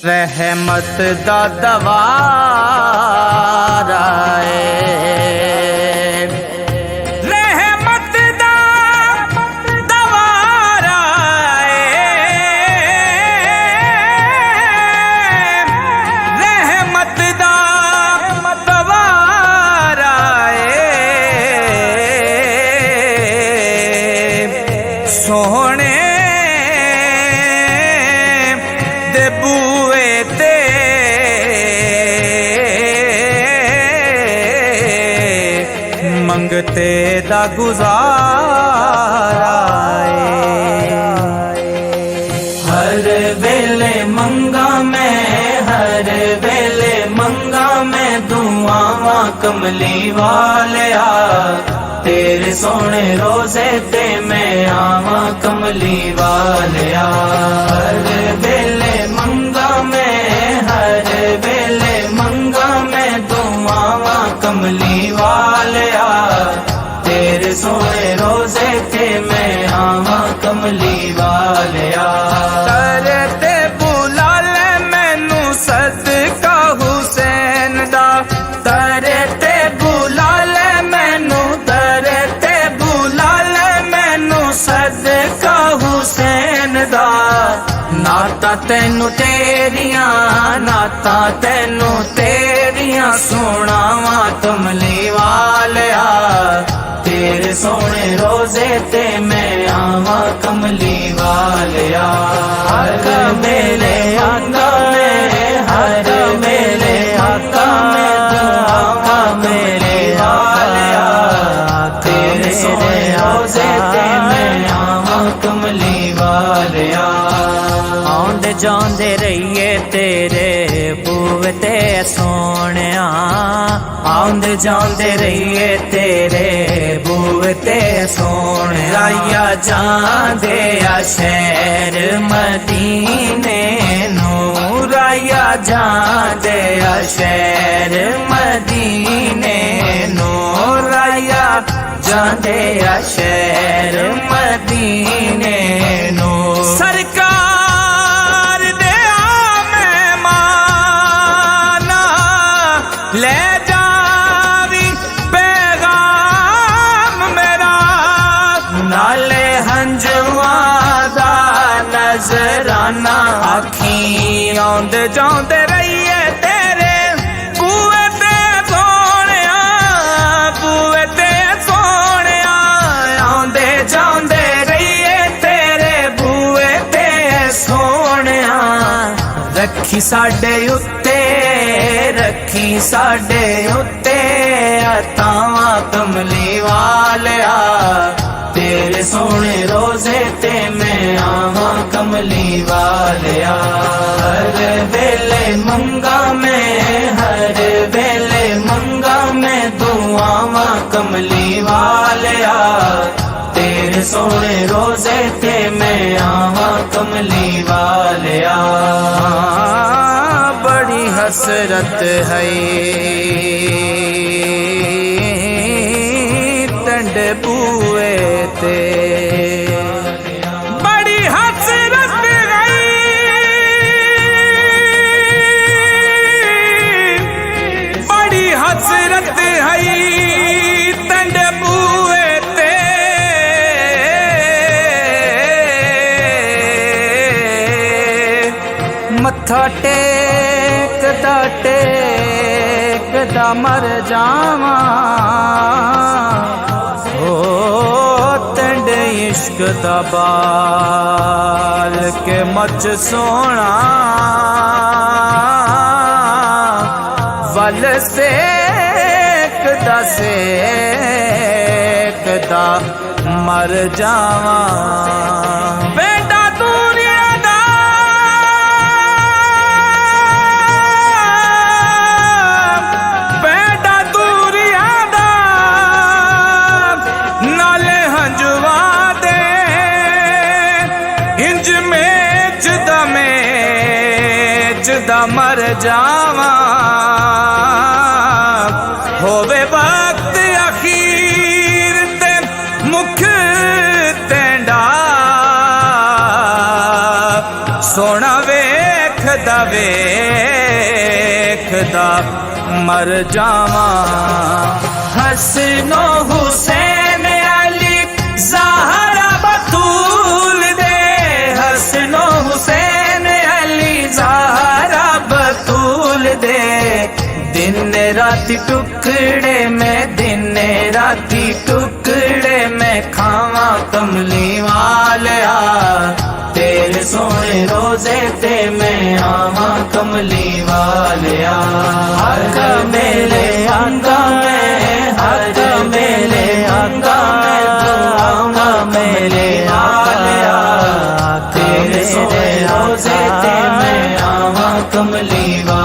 रहमत दा दवारा रहमत दा दवारा रहमत दा दवारा सोहने दे बूए ते मंगते दा गुजारा हर वेले मंगा मैं, हर वेले मंगा मैं दुआवां कमली वालिया तेरे सोने रोजे ते मैं आवा कमली वालिया हर वेले मंगा मैं, हर वेले मंगा मैं दुआवां कमली वालिया तेरे सोने रोजे ते मैं आवा कमली वालिया तेरे ते बुला ले मैनू सदका हुसैन दा तेरे ते बुला ले मैनू तेरे ते बुला ले मैनू सदका हुसैन दा नाता तेनू तेरियां नाता तेनू तेरियां सुनावा कमली वालिया तेरे सोने रोजे ते मैं आवा कमली वालिया हर मेले आका मैं, हर मेले आका मैं दुआवा मेरे वालिया तेरे सोने रोजे ते मैं आवा कमली वालिया आंदे जांदे रहिए तेरे बूवे ते सोहणिया आंदे जांदे रहिए तेरे बूवे ते सोहणिया या जांदे आ शहर मदीने नूराया जांदे आ शहर मदीने नूराया जांदे आ शहर मदीने नू सरकार दे मेहमाना ले जावी पैगाम मेरा नाले हंजुआं दा नजराना आखी आंदे जांदे रहिए तेरे बूए ते सोहणिया बूए ते सोहणिया आंदे जांदे रहिए तेरे बूए ते सोहणिया रखी साडे उत्ते रखी साडे उत्ते अतावा कमली वालिया तेरे सोने रोजे ते मैं आवा कमली वालिया हर वेले मंगा मैं, हर वेले मंगा मैं दुआवा कमली वालिया तेरे सोने रोजे ते मैं आवा कमली वालिया बड़ी हसरत है टंड बूए ते बड़ी हसरत है बड़ी हसरत है टंड बूए ते मत्था टेकदा मर जावा ओ तंड इश्क दा बाल के मच सोना वल सेकदा मर जावा बेटा दूरिया दा बेटा दूरिया दा नाले हंजुआ दे इंज मेच दा मर जावा होवे वक्त अखीर ते मुख तेंडा सोना वेख वेखदा वेखदा मर जावा। हसनो हुसैन अली ज़हरा बतूल दे, हसनो हुसैन अली ज़हरा बतूल दे। दिन राति टुकड़े में, दिन राति टुकड़े में खावा कमली वालिया। तेरे सोने रोजे ते मैं आवा कमली वालिया। हक मेरे अंगा में, हक मेरे अंगा में, दुआंगा मेरे वालिया। तेरे सोने रोजे ते मैं आवा कमली वालिया।